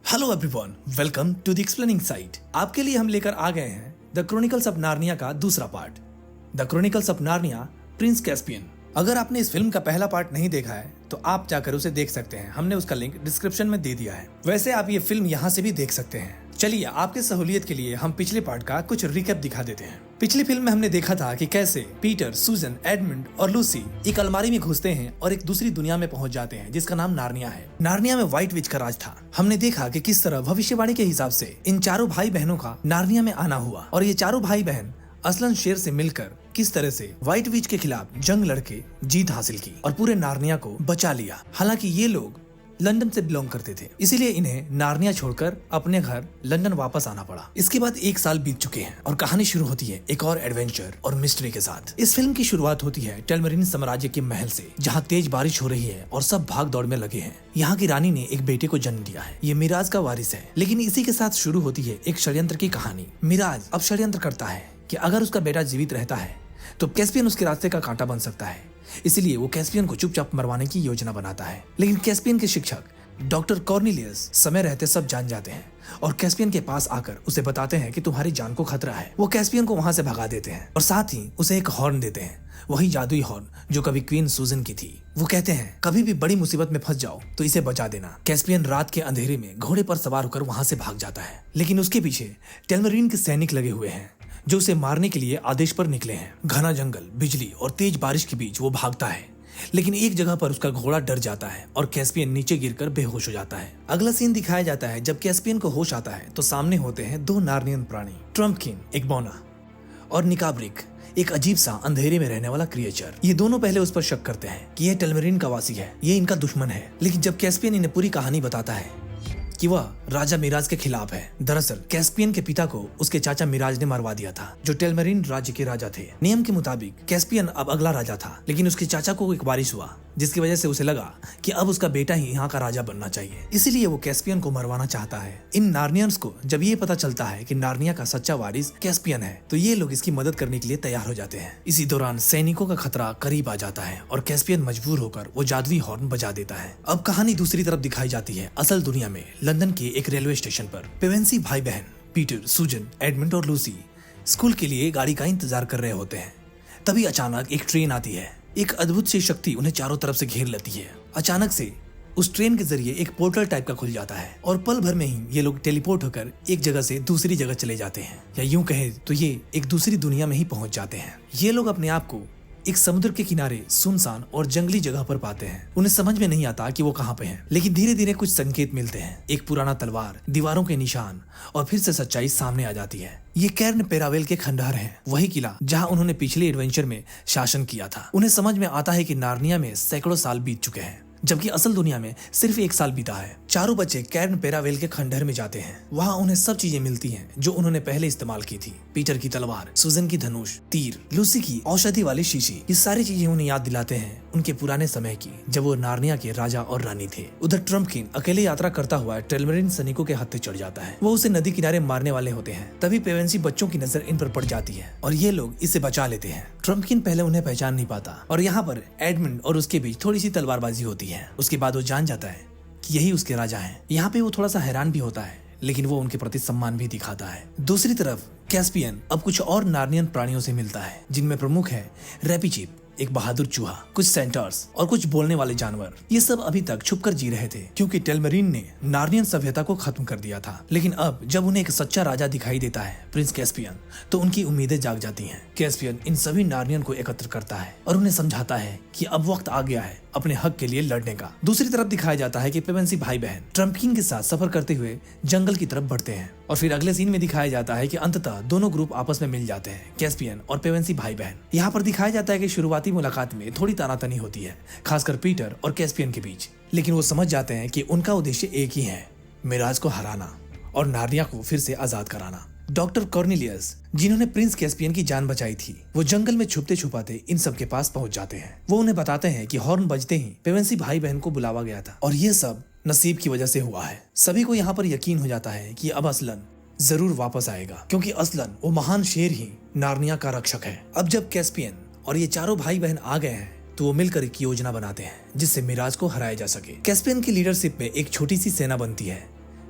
Hello everyone, welcome to the explaining site. आपके लिए हम लेकर आ गए हैं द क्रॉनिकल्स ऑफ नार्निया का दूसरा part, the chronicles of Narnia Prince Caspian. अगर आपने इस फिल्म का पहला पार्ट नहीं देखा है तो आप जाकर उसे देख सकते हैं, हमने उसका लिंक डिस्क्रिप्शन में दे दिया है। वैसे आप ये फिल्म यहाँ से भी देख सकते हैं। चलिए आपके सहूलियत के लिए हम पिछले पार्ट का कुछ रिकैप दिखा देते हैं। पिछली फिल्म में हमने देखा था कि कैसे पीटर, सूजन, एडमंड और लूसी एक अलमारी में घुसते हैं और एक दूसरी दुनिया में पहुंच जाते हैं जिसका नाम नार्निया है। नार्निया में व्हाइट विच का राज था। हमने देखा कि किस तरह भविष्यवाणी के हिसाब से इन चारों भाई बहनों का नार्निया में आना हुआ और ये चारों भाई बहन असलन शेर से मिलकर किस तरह से व्हाइट विच के खिलाफ जंग लड़के जीत हासिल की और पूरे नार्निया को बचा लिया। हालांकि ये लोग लंदन से बिलोंग करते थे, इसीलिए इन्हें नार्निया छोड़कर अपने घर लंदन वापस आना पड़ा। इसके बाद 1 साल बीत चुके हैं और कहानी शुरू होती है एक और एडवेंचर और मिस्ट्री के साथ। इस फिल्म की शुरुआत होती है टेलमरीन साम्राज्य के महल से, जहाँ तेज बारिश हो रही है और सब भाग दौड़ में लगे हैं। यहाँ की रानी ने एक बेटे को जन्म दिया है, ये मिराज का वारिस है। लेकिन इसी के साथ शुरू होती है एक षड्यंत्र की कहानी। मिराज अब षड्यंत्र करता है कि अगर उसका बेटा जीवित रहता है तो कैस्पियन उसके रास्ते का कांटा बन सकता है। इसलिए वो कैस्पियन को चुपचाप मरवाने की योजना बनाता है। लेकिन कैस्पियन के शिक्षक डॉक्टर कॉर्नेलियस समय रहते सब जान जाते हैं और कैस्पियन के पास आकर उसे बताते हैं कि तुम्हारी जान को खतरा है। वो कैस्पियन को वहां से भगा देते हैं और साथ ही उसे एक हॉर्न देते हैं, वही जादुई हॉर्न जो कभी क्वीन सूजन की थी। वो कहते हैं कभी भी बड़ी मुसीबत में फंस जाओ तो इसे बचा देना। कैस्पियन रात के अंधेरे में घोड़े पर सवार होकर वहां से भाग जाता है, लेकिन उसके पीछे टेलमरीन के सैनिक लगे हुए हैं जो उसे मारने के लिए आदेश पर निकले हैं। घना जंगल, बिजली और तेज बारिश के बीच वो भागता है, लेकिन एक जगह पर उसका घोड़ा डर जाता है और कैस्पियन नीचे गिरकर बेहोश हो जाता है। अगला सीन दिखाया जाता है जब कैस्पियन को होश आता है तो सामने होते हैं 2 नार्नियन प्राणी, ट्रम्पकिन एक बौना और निकाब्रिक एक अजीब सा अंधेरे में रहने वाला क्रिएचर। ये दोनों पहले उस पर शक करते हैं कि यह टेलमरीन का वासी है, ये इनका दुश्मन है। लेकिन जब कैस्पियन इन्हें पूरी कहानी बताता है कि वह राजा मिराज के खिलाफ है, दरअसल कैस्पियन के पिता को उसके चाचा मिराज ने मरवा दिया था जो टेलमरीन राज्य के राजा थे। नियम के मुताबिक कैस्पियन अब अगला राजा था, लेकिन उसके चाचा को एक वारिस हुआ जिसकी वजह से उसे लगा कि अब उसका बेटा ही यहाँ का राजा बनना चाहिए। इसीलिए वो कैस्पियन को मरवाना चाहता है। इन नार्नियंस को जब ये पता चलता है कि नार्निया का सच्चा वारिस कैस्पियन है तो ये लोग इसकी मदद करने के लिए तैयार हो जाते हैं। इसी दौरान सैनिकों का खतरा करीब आ जाता है और कैस्पियन मजबूर होकर वो जादुई हॉर्न बजा देता है। अब कहानी दूसरी तरफ दिखाई जाती है, असल दुनिया में लंदन के एक रेलवे स्टेशन पर। पेवेंसी भाई बहन पीटर, सूजन, एडमंड और लूसी स्कूल के लिए गाड़ी का इंतजार कर रहे होते हैं। तभी अचानक एक ट्रेन आती है। एक अद्भुत सी शक्ति उन्हें चारों तरफ से घेर लेती है। अचानक से उस ट्रेन के जरिए एक पोर्टल टाइप का खुल जाता है और पल भर में ही ये लोग टेलीपोर्ट होकर एक जगह से दूसरी जगह चले जाते हैं, या यूं कहे तो ये एक दूसरी दुनिया में ही पहुंच जाते हैं। ये लोग अपने आप को एक समुद्र के किनारे सुनसान और जंगली जगह पर पाते हैं। उन्हें समझ में नहीं आता कि वो कहाँ पे हैं, लेकिन धीरे धीरे कुछ संकेत मिलते हैं। एक पुराना तलवार, दीवारों के निशान और फिर से सच्चाई सामने आ जाती है। ये कैर्न पेरावेल के खंडहर हैं, वही किला जहां उन्होंने पिछले एडवेंचर में शासन किया था। उन्हें समझ में आता है कि नार्निया में सैकड़ों साल बीत चुके हैं जबकि असल दुनिया में सिर्फ 1 साल बीता है। चारों बच्चे कैर्न पेरावेल के खंडहर में जाते हैं। वहाँ उन्हें सब चीजें मिलती हैं जो उन्होंने पहले इस्तेमाल की थी। पीटर की तलवार, सूजन की धनुष, तीर, लूसी की औषधि वाली शीशी। ये सारी चीजें उन्हें याद दिलाते हैं उनके पुराने समय की जब वो नार्निया के राजा और रानी थे। उधर ट्रम्पकिन अकेले यात्रा करता हुआ टेलमरीन सैनिकों के हत्थे चढ़ जाता है। वो उसे नदी किनारे मारने वाले होते हैं। तभी पेवेंसी बच्चों की नजर इन पर पड़ जाती है और ये लोग इसे बचा लेते हैं। ट्रम्पकिन पहले उन्हें पहचान नहीं पाता और यहाँ पर एडमंड और उसके बीच थोड़ी सी तलवारबाजी होती है। उसके बाद वो जान जाता है कि यही उसके राजा हैं। यहाँ पे वो थोड़ा सा हैरान भी होता है, लेकिन वो उनके प्रति सम्मान भी दिखाता है। दूसरी तरफ कैस्पियन अब कुछ और नार्नियन प्राणियों से मिलता है जिनमें प्रमुख है रैपीचिप, एक बहादुर चूहा, कुछ सेंटर्स और कुछ बोलने वाले जानवर। ये सब अभी तक छुपकर जी रहे थे क्योंकि टेलमरीन ने नार्नियन सभ्यता को खत्म कर दिया था। लेकिन अब जब उन्हें एक सच्चा राजा दिखाई देता है, प्रिंस कैस्पियन, तो उनकी उम्मीदें जाग जाती हैं। कैस्पियन इन सभी नार्नियन को एकत्र करता है और उन्हें समझाता है कि अब वक्त आ गया है अपने हक के लिए लड़ने का। दूसरी तरफ दिखाया जाता है कि पेवेंसी भाई बहन ट्रम्पकिन के साथ सफर करते हुए जंगल की तरफ बढ़ते हैं और फिर अगले सीन में दिखाया जाता है कि अंततः दोनों ग्रुप आपस में मिल जाते हैं, कैस्पियन और पेवेंसी भाई बहन। यहाँ पर दिखाया जाता है कि शुरुआती मुलाकात में थोड़ी तानातनी होती है, खासकर पीटर और कैस्पियन के बीच, लेकिन वो समझ जाते हैं कि उनका उद्देश्य एक ही है, मिराज को हराना और नार्निया को फिर से आजाद कराना। डॉक्टर कॉर्नेलियस, जिन्होंने प्रिंस कैस्पियन की जान बचाई थी, वो जंगल में छुपते छुपाते इन सब के पास पहुंच जाते हैं। वो उन्हें बताते हैं कि हॉर्न बजते ही पेवेंसी भाई बहन को बुलावा गया था और ये सब नसीब की वजह से हुआ है। सभी को यहाँ पर यकीन हो जाता है कि अब असलन जरूर वापस आएगा, क्योंकि असलन वो महान शेर ही नार्निया का रक्षक है। अब जब कैस्पियन और ये चारों भाई बहन आ गए हैं तो वो मिलकर एक योजना बनाते हैं जिससे मिराज को हराया जा सके। कैस्पियन की लीडरशिप में एक छोटी सी सेना बनती है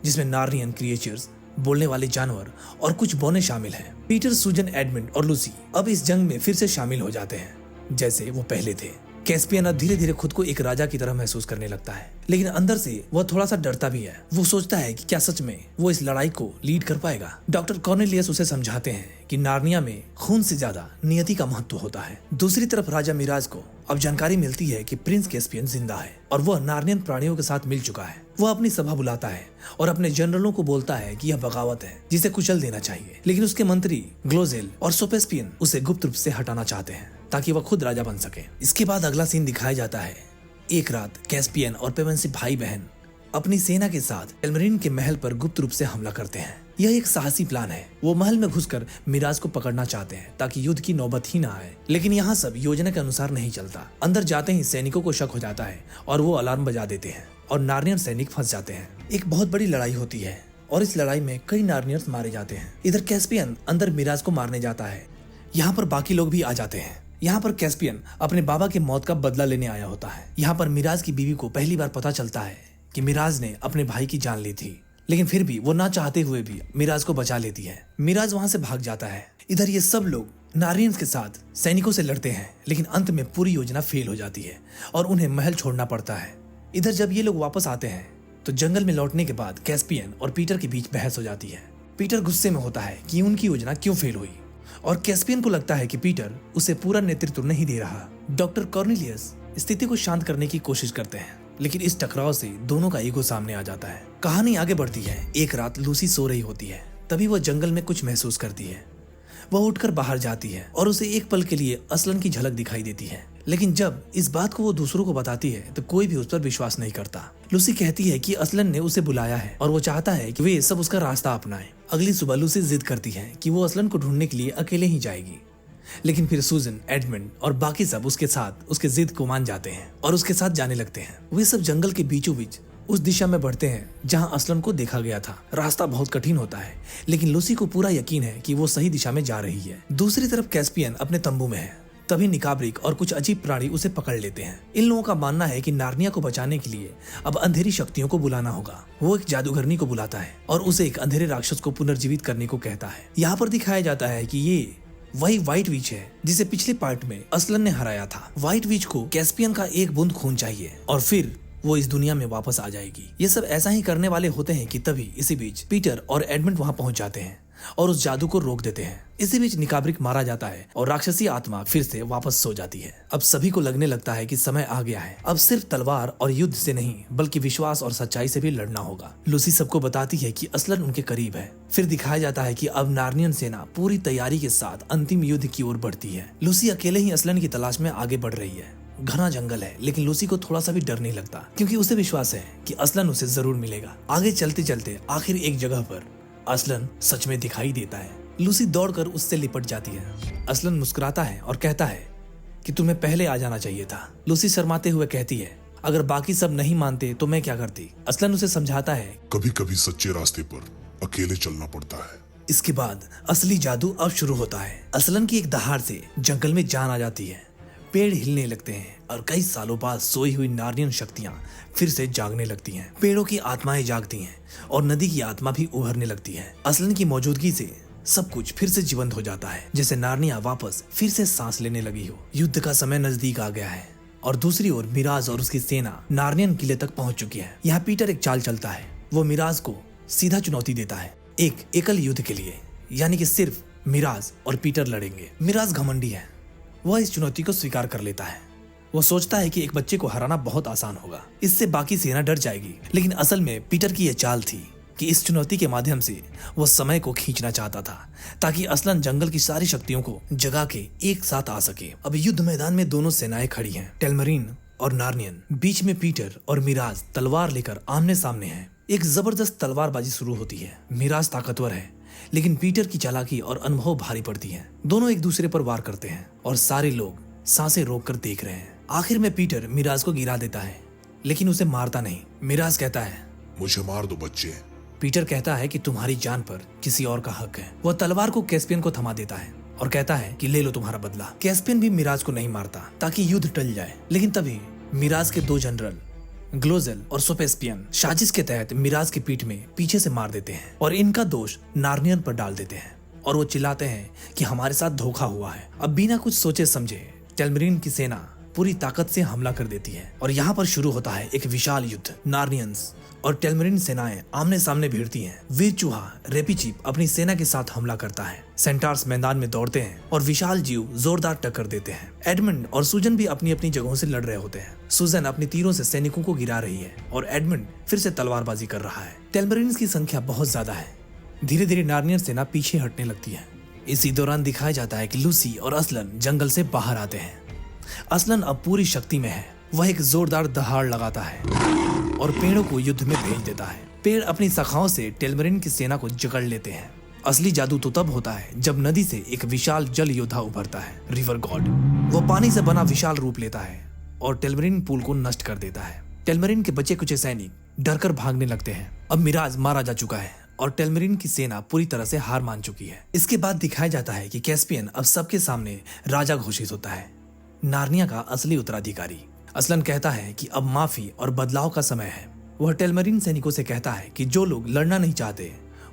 जिसमें नार्नियन क्रिएचर्स, बोलने वाले जानवर और कुछ बौने शामिल हैं। पीटर, सूजन, एडमंड और लूसी अब इस जंग में फिर से शामिल हो जाते हैं जैसे वो पहले थे। कैस्पियन अब धीरे धीरे खुद को एक राजा की तरह महसूस करने लगता है, लेकिन अंदर से वह थोड़ा सा डरता भी है। वो सोचता है कि क्या सच में वो इस लड़ाई को लीड कर पाएगा। डॉक्टर कॉर्नेलियस उसे समझाते हैं कि नार्निया में खून से ज्यादा नियति का महत्व होता है। दूसरी तरफ राजा मिराज को अब जानकारी मिलती है कि प्रिंस कैस्पियन जिंदा है और वह नार्नियन प्राणियों के साथ मिल चुका है। वह अपनी सभा बुलाता है और अपने जनरलों को बोलता है कि यह बगावत है जिसे कुचल देना चाहिए, लेकिन उसके मंत्री ग्लोजेल और सोपेस्पियन उसे गुप्त रूप से हटाना चाहते हैं ताकि वह खुद राजा बन सके। इसके बाद अगला सीन दिखाया जाता है। एक रात कैस्पियन और पेवेंसी भाई बहन अपनी सेना के साथ टेलमरीन के महल पर गुप्त रूप से हमला करते हैं। यह एक साहसी प्लान है। वो महल में घुसकर मिराज को पकड़ना चाहते हैं ताकि युद्ध की नौबत ही ना आए, लेकिन यहाँ सब योजना के अनुसार नहीं चलता। अंदर जाते ही सैनिकों को शक हो जाता है और वो अलार्म बजा देते हैं और नार्नियन सैनिक फंस जाते हैं। एक बहुत बड़ी लड़ाई होती है और इस लड़ाई में कई नार्नियंस मारे जाते हैं। इधर कैस्पियन अंदर मिराज को मारने जाता है। यहाँ पर बाकी लोग भी आ जाते हैं। यहाँ पर कैस्पियन अपने बाबा की मौत का बदला लेने आया होता है। यहाँ पर मिराज की बीवी को पहली बार पता चलता है कि मिराज ने अपने भाई की जान ली थी, लेकिन फिर भी वो ना चाहते हुए भी मिराज को बचा लेती है। मिराज वहां से भाग जाता है। इधर ये सब लोग नारियंस के साथ सैनिकों से लड़ते हैं, लेकिन अंत में पूरी योजना फेल हो जाती है और उन्हें महल छोड़ना पड़ता है। इधर जब ये लोग वापस आते हैं तो जंगल में लौटने के बाद कैस्पियन और पीटर के बीच बहस हो जाती है। पीटर गुस्से में होता है कि उनकी योजना क्यों फेल हुई और कैस्पियन को लगता है कि पीटर उसे पूरा नेतृत्व नहीं दे रहा। डॉक्टर कॉर्नेलियस स्थिति को शांत करने की कोशिश करते हैं, लेकिन इस टकराव से दोनों का ईगो सामने आ जाता है। कहानी आगे बढ़ती है। एक रात लूसी सो रही होती है, तभी वह जंगल में कुछ महसूस करती है। वह उठकर बाहर जाती है और उसे एक पल के लिए असलन की झलक दिखाई देती है, लेकिन जब इस बात को वो दूसरों को बताती है तो कोई भी उस पर विश्वास नहीं करता। लूसी कहती है कि असलन ने उसे बुलाया है और वो चाहता है कि वे सब उसका रास्ता अपनाएं। अगली सुबह लूसी जिद करती है कि वो असलन को ढूंढने के लिए अकेले ही जाएगी, लेकिन फिर सूजन, एडमंड और बाकी सब उसके साथ उसके जिद को मान जाते हैं और उसके साथ जाने लगते हैं। वे सब जंगल के बीचों बीच उस दिशा में बढ़ते हैं जहां असलन को देखा गया था। रास्ता बहुत कठिन होता है, लेकिन लूसी को पूरा यकीन है कि वो सही दिशा में जा रही है। दूसरी तरफ कैस्पियन अपने तंबू में है। तभी निकाब्रिक और कुछ अजीब प्राणी उसे पकड़ लेते हैं। इन लोगों का मानना है कि नार्निया को बचाने के लिए अब अंधेरी शक्तियों को बुलाना होगा। वो एक जादूगरनी को बुलाता है और उसे एक अंधेरे राक्षस को पुनर्जीवित करने को कहता है। यहाँ पर दिखाया जाता है कि ये वही व्हाइट विच है जिसे पिछले पार्ट में असलन ने हराया था। व्हाइट विच को कैस्पियन का एक बूंद खून चाहिए और फिर वो इस दुनिया में वापस आ जाएगी। ये सब ऐसा ही करने वाले होते हैं कि तभी इसी बीच पीटर और एडमंड वहां पहुंच जाते हैं और उस जादू को रोक देते हैं। इसी बीच निकाब्रिक मारा जाता है और राक्षसी आत्मा फिर से वापस सो जाती है। अब सभी को लगने लगता है कि समय आ गया है। अब सिर्फ तलवार और युद्ध से नहीं बल्कि विश्वास और सच्चाई से भी लड़ना होगा। लूसी सबको बताती है कि असलन उनके करीब है। फिर दिखाया जाता है कि अब नार्नियन सेना पूरी तैयारी के साथ अंतिम युद्ध की ओर बढ़ती है। लूसी अकेले ही असलन की तलाश में आगे बढ़ रही है। घना जंगल है, लेकिन लूसी को थोड़ा सा भी डर नहीं लगता क्योंकि उसे विश्वास है कि असलन उसे जरूर मिलेगा। आगे चलते चलते आखिर एक जगह पर असलन सच में दिखाई देता है। लूसी दौड़कर उससे लिपट जाती है। असलन मुस्कुराता है और कहता है कि तुम्हें पहले आ जाना चाहिए था। लूसी शर्माते हुए कहती है, अगर बाकी सब नहीं मानते तो मैं क्या करती। असलन उसे समझाता है, कभी कभी सच्चे रास्ते पर अकेले चलना पड़ता है। इसके बाद असली जादू अब शुरू होता है। असलन की एक दहाड़ से जंगल में जान आ जाती है। पेड़ हिलने लगते हैं और कई सालों बाद सोई हुई नार्नियन शक्तियां फिर से जागने लगती हैं। पेड़ों की आत्माएं जागती हैं और नदी की आत्मा भी उभरने लगती है। असलन की मौजूदगी से सब कुछ फिर से जीवंत हो जाता है, जैसे नार्निया वापस फिर से सांस लेने लगी हो। युद्ध का समय नजदीक आ गया है और दूसरी ओर मिराज और उसकी सेना नार्नियन किले तक पहुंच चुकी है। यहाँ पीटर एक चाल चलता है। वो मिराज को सीधा चुनौती देता है एक एकल युद्ध के लिए, यानी कि सिर्फ मिराज और पीटर लड़ेंगे। मिराज घमंडी है। वह इस चुनौती को स्वीकार कर लेता है। वो सोचता है कि एक बच्चे को हराना बहुत आसान होगा, इससे बाकी सेना डर जाएगी। लेकिन असल में पीटर की यह चाल थी कि इस चुनौती के माध्यम से वो समय को खींचना चाहता था ताकि असलन जंगल की सारी शक्तियों को जगा के एक साथ आ सके। अब युद्ध मैदान में दोनों सेनाएं खड़ी हैं, टेलमरीन और नार्नियन। बीच में पीटर और मिराज तलवार लेकर आमने सामने हैं। एक जबरदस्त तलवारबाजी शुरू होती है। मिराज ताकतवर है, लेकिन पीटर की चालाकी और अनुभव भारी पड़ती है। दोनों एक दूसरे पर वार करते हैं और सारे लोग सांसें रोककर देख रहे हैं। आखिर में पीटर मिराज को गिरा देता है, लेकिन उसे मारता नहीं। मिराज कहता है, मुझे मार दो बच्चे। पीटर कहता है कि तुम्हारी जान पर किसी और का हक है। वह तलवार को कैस्पियन को थमा देता है और कहता है कि ले लो तुम्हारा बदला। कैस्पियन भी मिराज को नहीं मारता ताकि युद्ध टल जाए, लेकिन तभी मिराज के दो जनरल ग्लोजेल और सोपेस्पियन साजिश के तहत मिराज की पीठ में पीछे से मार देते हैं और इनका दोष नार्नियन पर डाल देते हैं और वो चिल्लाते हैं कि हमारे साथ धोखा हुआ है। अब बिना कुछ सोचे समझे टेलमरीन की सेना पूरी ताकत से हमला कर देती है और यहाँ पर शुरू होता है एक विशाल युद्ध। नार्नियंस और टेलमरीन सेनाएं आमने सामने भिड़ती हैं। वीर चूहा रेपीचीप अपनी सेना के साथ हमला करता है। सेंटार्स मैदान में दौड़ते हैं और विशाल जीव जोरदार टक्कर देते हैं। एडमंड और सूजन भी अपनी अपनी जगहों से लड़ रहे होते हैं। सूजन अपनी तीरों से सैनिकों को गिरा रही है और एडमंड फिर से तलवारबाजी कर रहा है। टेलमरीन की संख्या बहुत ज्यादा है। धीरे धीरे नार्नियन सेना पीछे हटने लगती है। इसी दौरान दिखाया जाता है कि लूसी और असलन जंगल से बाहर आते हैं। असलन अब पूरी शक्ति में है। वह एक जोरदार दहाड़ लगाता है और पेड़ों को युद्ध में भेज देता है। पेड़ अपनी शाखाओं से टेलमरीन की सेना को जकड़ लेते हैं। असली जादू तो तब होता है जब नदी से एक विशाल जल योद्धा उभरता है, रिवर गॉड। वो पानी से बना विशाल रूप लेता है और टेलमरीन पुल को नष्ट कर देता है। टेलमरीन के बचे कुछ सैनिक डरकर भागने लगते हैं। अब मिराज मारा जा चुका है और टेलमरीन की सेना पूरी तरह से हार मान चुकी है। इसके बाद दिखाया जाता है कि कैस्पियन अब सबके सामने राजा घोषित होता है, नार्निया का असली उत्तराधिकारी। असलन कहता है कि अब माफी और बदलाव का समय है। वह टेलमरीन सैनिकों से कहता है कि जो लोग लड़ना नहीं चाहते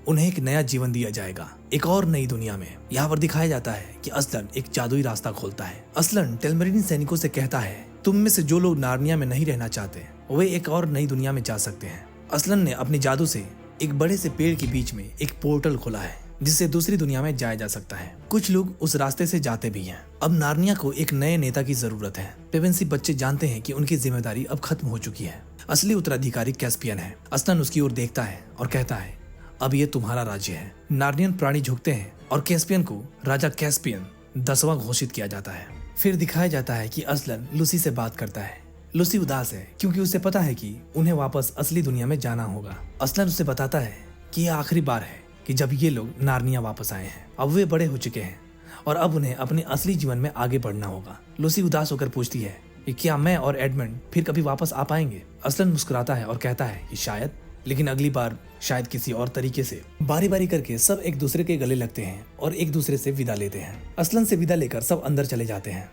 उन्हें एक नया जीवन दिया जाएगा, एक और नई दुनिया में। यहाँ पर दिखाया जाता है कि असलन एक जादुई रास्ता खोलता है। असलन टेलमरीन सैनिकों से कहता है, तुम में से जो लोग नार्निया में नहीं रहना चाहते वे एक और नई दुनिया में जा सकते हैं। असलन ने अपने जादू से एक बड़े से पेड़ के बीच में एक पोर्टल खोला है जिससे दूसरी दुनिया में जाया जा सकता है। कुछ लोग उस रास्ते से जाते भी हैं। अब नार्निया को एक नए नेता की जरूरत है। पेवेंसी बच्चे जानते हैं कि उनकी जिम्मेदारी अब खत्म हो चुकी है। असली उत्तराधिकारी कैस्पियन है। असलन उसकी ओर देखता है और कहता है, अब ये तुम्हारा राज्य है। नार्नियन प्राणी झुकते हैं और कैस्पियन को राजा कैस्पियन 10वां घोषित किया जाता है। फिर दिखाया जाता है कि असलन लूसी से बात करता है। लूसी उदास है क्योंकि उसे पता है कि उन्हें वापस असली दुनिया में जाना होगा। असलन उसे बताता है कि यह आखिरी बार है कि जब ये लोग नार्निया वापस आए हैं। अब वे बड़े हो चुके हैं और अब उन्हें अपने असली जीवन में आगे बढ़ना होगा। लूसी उदास होकर पूछती है कि क्या मैं और एडमंड फिर कभी वापस आ पाएंगे। असलन मुस्कुराता है और कहता है कि शायद, लेकिन अगली बार शायद किसी और तरीके से। बारी बारी करके सब एक दूसरे के गले लगते हैं और एक दूसरे से विदा लेते हैं। असलन से विदा लेकर सब अंदर चले जाते हैं।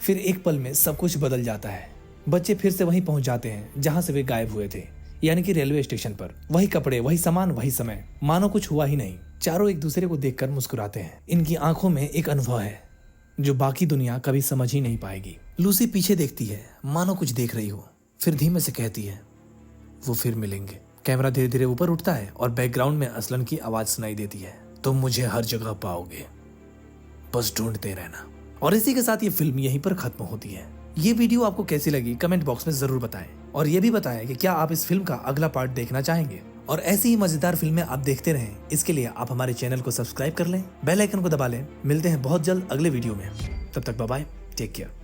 फिर एक पल में सब कुछ बदल जाता है। बच्चे फिर से वहीं पहुंच जाते हैं जहां से वे गायब हुए थे, यानी कि रेलवे स्टेशन पर। वही कपड़े, वही सामान, वही समय, मानो कुछ हुआ ही नहीं। चारों एक दूसरे को देखकर मुस्कुराते हैं। इनकी आंखों में एक अनुभव है जो बाकी दुनिया कभी समझ ही नहीं पाएगी। लूसी पीछे देखती है मानो कुछ देख रही हो, फिर धीमे से कहती है, वो फिर मिलेंगे। कैमरा धीरे धीरे ऊपर उठता है और बैकग्राउंड में असलन की आवाज सुनाई देती है, तुम मुझे हर जगह पाओगे, बस ढूंढते रहना। और इसी के साथ ये फिल्म यहीं पर खत्म होती है। ये वीडियो आपको कैसी लगी कमेंट बॉक्स में जरूर बताएं और ये भी बताएं कि क्या आप इस फिल्म का अगला पार्ट देखना चाहेंगे। और ऐसी ही मजेदार फिल्में आप देखते रहें, इसके लिए आप हमारे चैनल को सब्सक्राइब कर लें, बेल आइकन को दबा लें। मिलते हैं बहुत जल्द अगले वीडियो में। तब तक बाय बाय, टेक केयर।